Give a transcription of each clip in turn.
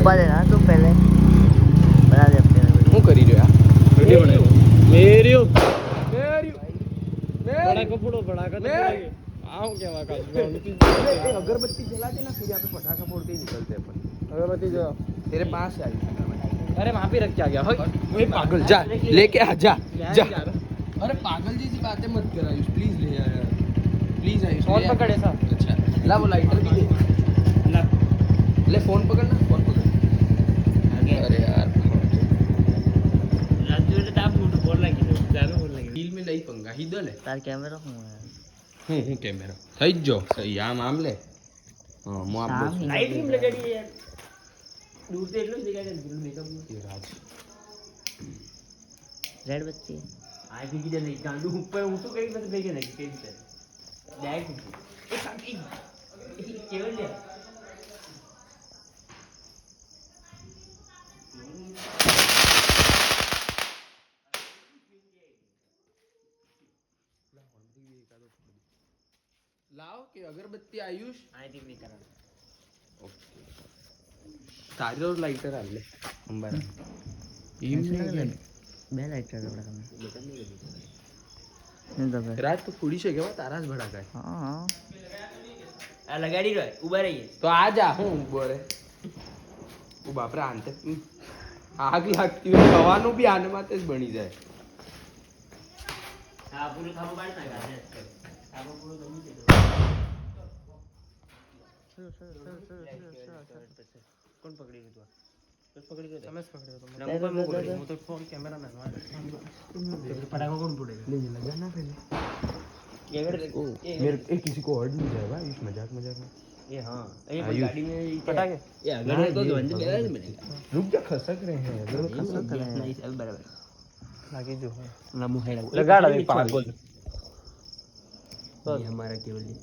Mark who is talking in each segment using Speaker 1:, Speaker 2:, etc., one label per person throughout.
Speaker 1: छुपा देना तुम पहले बना दे अपने
Speaker 2: હું કરી રહ્યો યાર
Speaker 3: वीडियो बना मेरी
Speaker 2: बड़ा
Speaker 3: कपड़ो बड़ा का आओ क्या वाका
Speaker 2: अगरबत्ती जला देना फिर यहाँ पे पटाखा फोड़ते ही निकलते अपन
Speaker 3: अगरबत्ती जो
Speaker 2: तेरे पास है
Speaker 3: अरे वहाँ पे रख के आ गया
Speaker 2: वही पागल जा लेके आ जा जा अरे पागल जैसी बातें मत कर आयुष प्लीज ले यार प्लीज आयुष
Speaker 3: फोन पकड़े सा
Speaker 2: अच्छा ला वो लाइटर भी दे ले फोन पकड़ना फोन पकड़ अरे यार ડીલ में नहीं पंगा હિદો લે
Speaker 1: તાર કેમેરો હું
Speaker 2: હું કેમેરો થઈ જ જો સહી આમ લે હા મો આપ
Speaker 3: लाइट क्यों लगाड़ी है यार दूर से એટલું દેખાય છે મેકઅપ
Speaker 2: ये राज
Speaker 1: રેડ બત્તી
Speaker 3: આ ભી કીધે નહીં ગાંડુ ઉપર હું તો કઈ બસ ભેગે નહીં કઈ રીતે ડાયરેક્ટ એ સાકી કેવલ લે
Speaker 2: लाओ कि अगरबत्ती आयुष
Speaker 3: आई थिंक नहीं करा
Speaker 2: ओके तारी और लाइटर आ ले अंबर
Speaker 1: બે લાઈટર આપણે તમે
Speaker 2: राज तो थोड़ी से क्या तारा बड़ा का
Speaker 1: હા હા
Speaker 3: આ લગાડી રહ્યો ઊભા રહીએ
Speaker 2: तो आ जा हूँ बोले वो बापरे आंते आग लगती है खाવાનું भी आने माते જ બની જાય
Speaker 3: હા પૂરું ખાવું પાડ ના ગાજે આપો પૂરું ગમી છે કોણ પકડી ગયું તું પકડી ગયો તમે પકડી ગયો હું તો ફોન કેમેરામેન पटाखा कौन फोड़ेगा
Speaker 2: ले लगा ना पहले
Speaker 3: ये अगर
Speaker 2: मेरे किसी को और नहीं जाएगा इस मजाक मजाक में
Speaker 3: ये हाँ ये
Speaker 2: आयुष।
Speaker 3: गाड़ी में पटाखे ये अगर
Speaker 2: हाँ,
Speaker 3: तो
Speaker 2: ये
Speaker 3: बंद
Speaker 2: पकड़।
Speaker 3: मेरा मिलेगा
Speaker 2: रुक जा खसक रहे हैं अगर वो खसक रहे हैं
Speaker 3: नहीं सब बराबर
Speaker 2: आगे जो है
Speaker 3: नमो है
Speaker 2: लगा डाल एक पागल
Speaker 3: ये हमारा केवल ये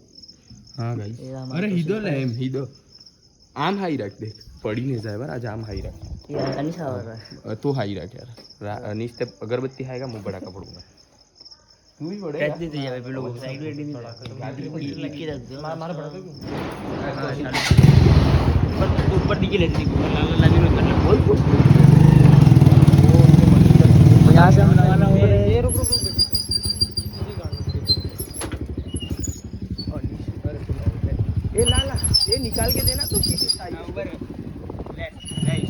Speaker 2: हाँ भाई
Speaker 1: ये हमारा
Speaker 2: अरे
Speaker 1: तो
Speaker 2: हिदो
Speaker 1: सिंपल
Speaker 2: ले
Speaker 1: है।
Speaker 2: हिदो आम हाई रख देख पड़ी नहीं जाए बार आज आम हाई रख
Speaker 1: ये अनिशा हो रहा है
Speaker 2: तू हाई रख यार अनीश ते अगरबत्ती खाएगा मुंह बड़ा कपड़ूंगा तू भी
Speaker 3: कैच
Speaker 2: पड़ेगा
Speaker 3: नहीं चाहिए पे लोग साइड में नहीं
Speaker 1: लिखी रख दो
Speaker 3: मारा बड़ा क्यों ऊपर नीचे लेती लाली में करना बोल
Speaker 1: यहाँ से हम लगाना हो रहा है
Speaker 3: ये रुक रुक
Speaker 2: ये ला ला ये निकाल के देना तो किसी साइड
Speaker 3: ऊपर नाइस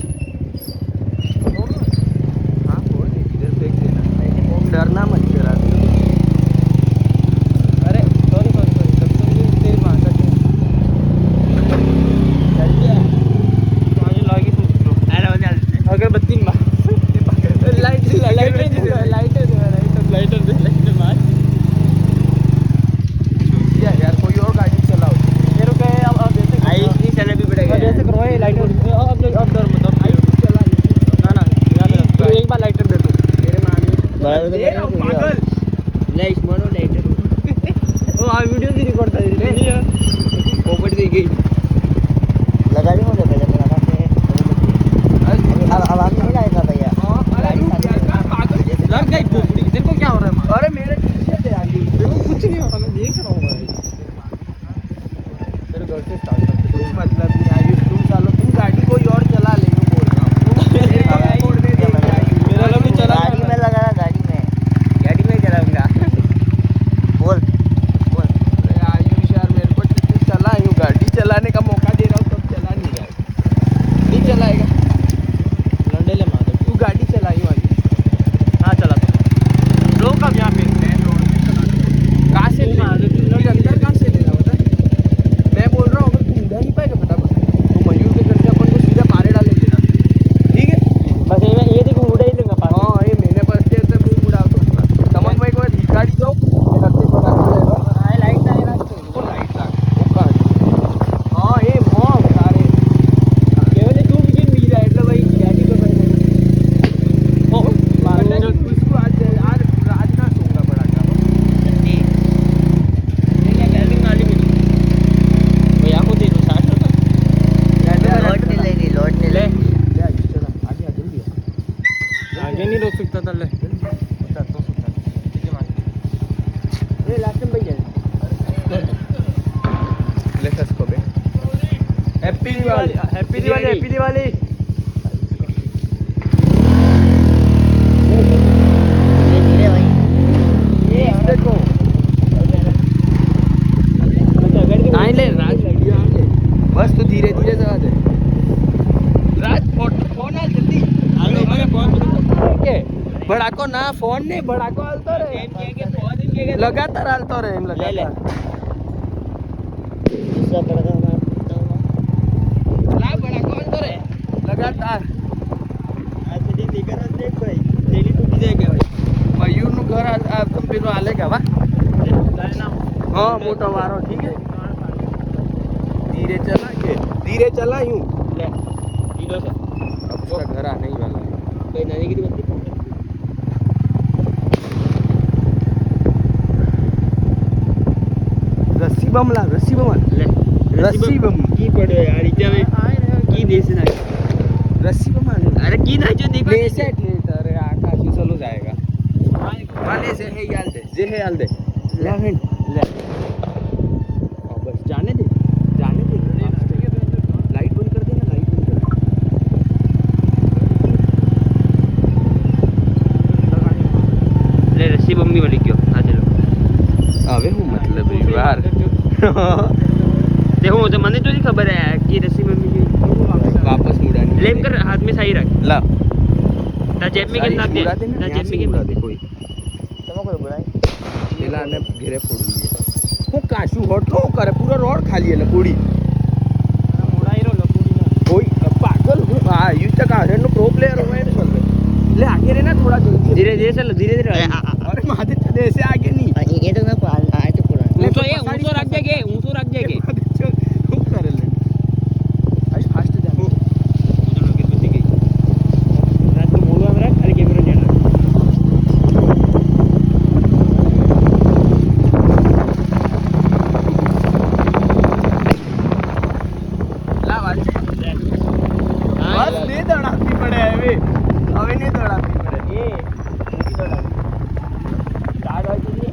Speaker 2: हाँ छोड़ दे इधर फेंक देना डरना मत जरा
Speaker 3: अरे सॉरी सॉरी सॉरी तब तुम तेरी मां का चल गया तो आज लगी सोच लो अरे बजा अगरबत्ती मार लाइटर दे मार
Speaker 2: यार कोई और गाड़ी चलाओ
Speaker 3: ये रुके अब जैसे आई नहीं चलना भी पड़ेगा जैसे करो ये लाइटर अब डर मत अब चला ना ना तो एक बार लाइटर दे दो मेरे मामी पागल लाइट मानो लाइटर ओ आ वीडियो भी रिकॉर्ड कर रही है पोपट दी गई
Speaker 1: लगा दी मुझे पहले लगा के अब आवाज नहीं आएगा भैया
Speaker 3: लग गई पोपटी तेरे को क्या हो रहा है
Speaker 2: अरे मेरे पीछे से आ गई
Speaker 3: मेरे को कुछ नहीं हो रहा मैं देख रहा हूँ भाई
Speaker 2: तेरे घर से स्टार्ट करते कोई मतलब नहीं आयुष तुम सालों तुम गाड़ी कोई और चला ले लो बोल रहा हूँ छोड़ दे दे
Speaker 3: मेरा लोग भी चला
Speaker 1: गाड़ी में लगा गाड़ी में चलाऊंगा बोल बोल
Speaker 2: अरे आयुष यार मेरे को चला यूँ गाड़ी चलाने का मौका दे रहा हूँ तब चला नहीं रहा है नहीं चलाएगा
Speaker 3: लंडे ले मार
Speaker 2: तू गाड़ी चला यूँ आयुष
Speaker 3: हाँ चला लोग कब यहाँ पे
Speaker 2: कहाँ से ले फिर अंदर कहाँ से लेना बता मैं बोल रहा हूँ अगर तू उड़ा नहीं पाएगा फटाफट तो मयूर के घर से अपन को सीधा पारे डाले देना ठीक है
Speaker 3: बस ये देखो उड़ा ही दूंगा पास
Speaker 2: हाँ ये मैंने बस से मुंह उड़ा तो समझ में को गाड़ी दो घर से पता चलेगा
Speaker 3: लाइट ना ये
Speaker 2: वो लाइट लाग वो कहाँ हाँ ये मॉम सारे
Speaker 3: केवल तू भी मिल जाए એટલે ભાઈ ગાડી पे बैठ ओ
Speaker 2: इसको आज राज ना सोगा बड़ा का
Speaker 3: ये क्या गैलरी वाली मिली वो यहाँ को दे दो 60 रुपए
Speaker 1: लोड नहीं लेगी लोड नहीं ले
Speaker 2: ले आज चला आगे आ जल्दी
Speaker 3: आगे नहीं रोक सकता था ले
Speaker 2: बता तो सुना ठीक है मान
Speaker 3: ये लास्ट में भैया
Speaker 2: ले सस को बे हैप्पी दिवाली
Speaker 3: हैप्पी दिवाली
Speaker 2: धीरे जवा दे राज फोन आ जल्दी
Speaker 3: હાલો મને ફોન
Speaker 2: के बड़ाको ना फोन नहीं बड़ाको हालतो रे
Speaker 3: એમ કે ફોન એમ કે
Speaker 2: लगातार हालतो रे एम
Speaker 3: ले।
Speaker 2: लगातार
Speaker 1: दूसरा बड़ा का
Speaker 2: ला बड़ाको हालतो रे लगातार
Speaker 3: આ સુધી દીકરા દેખ ભાઈ તેલી તૂટી જાય કે ભાઈ
Speaker 2: मयूर नु घर पेलो आले का वा हाँ मोटो वारो ठीक है धीरे चला यूं
Speaker 3: લે ઈડો છે
Speaker 2: अब उसका घर आने ही वाला है
Speaker 3: કઈ નાની કીધી બધી
Speaker 2: रस्सी बम ला रस्सी बम
Speaker 3: લે
Speaker 2: रस्सी बम
Speaker 3: કી પડ્યો યાર ઈતે હવે કી દેશે ના
Speaker 2: रस्सी बम आने
Speaker 3: અરે કી નાખ્યો દેખો
Speaker 2: ले सेट ले अरे आकाश चलो जाएगा वाले से है याल दे जे है याल दे ले फ्रेंड ले अब बस जाने दे लाइट बंद कर देना लाइट बंद कर
Speaker 3: લે રસી બમ્બી મળી ગયો હા ચલો
Speaker 2: હવે હું मतलब यार
Speaker 3: તે હું તો મને તો નહીં ખબર હે કે રસી બમ્બી છે
Speaker 2: वापस मुड़ानी
Speaker 3: લેમ કર હાથ में सही रख
Speaker 2: ला
Speaker 3: ता जेब में कितना दे ता जेब में कितना
Speaker 2: दे कोई
Speaker 1: તમે કોઈ બોલાય
Speaker 2: પેલા ને ઘેરે ફોડવી હું કાશું હોટલો કરે પૂરો રોડ ખાલી એટલે પૂડી
Speaker 3: મોડાઈરો લપુડી
Speaker 2: કોઈ પાગલ હું હા યુ તક આ નો પ્રો પ્લેયર હોય ને બોલ ले आगे रहना थोड़ा जल्दी
Speaker 3: धीरे धीरे चल धीरे धीरे
Speaker 2: अरे माथे चले ऐसे आगे नहीं
Speaker 1: ये तो मैं आए तो पूरा
Speaker 3: ऊंचो रख देगे ऊंचो रख देगे
Speaker 2: खूब करे ले आज फास्ट जा
Speaker 3: उधर के बुद्धि गई रात को मोड़वा में रख अरे कैमरा जाना
Speaker 2: ला वाल बस नहीं दौड़ाती पड़े હવે હવે नहीं दौड़ाती पड़े
Speaker 3: ये मोटी दौड़ा चार वाली है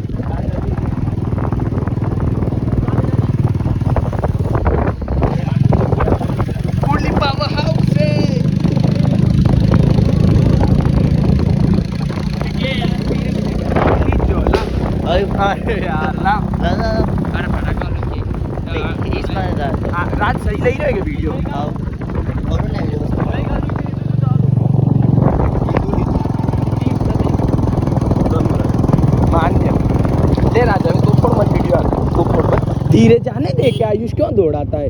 Speaker 2: पूर्ली पावर हाउस से अरे यार ला
Speaker 3: अरे फटाका लगे
Speaker 1: इस बार
Speaker 2: रात सही लग रहा है वीडियो
Speaker 1: आओ और ना वीडियो
Speaker 2: मान्य ले राजा तो ऊपर मत वीडियो ऊपर मत धीरे जाने दे क्या आयुष क्यों दौड़ाता है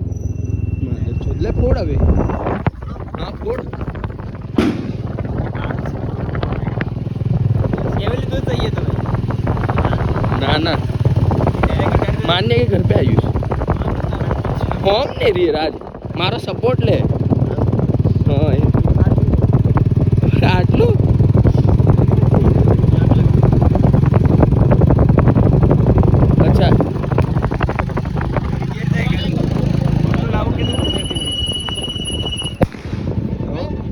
Speaker 2: ले फोड़ अबे हाँ फोड़
Speaker 3: केवल दूध चाहिए तो
Speaker 2: ना ना मान्य के घर पे आयुष होम नहीं रही राज मारो सपोर्ट ले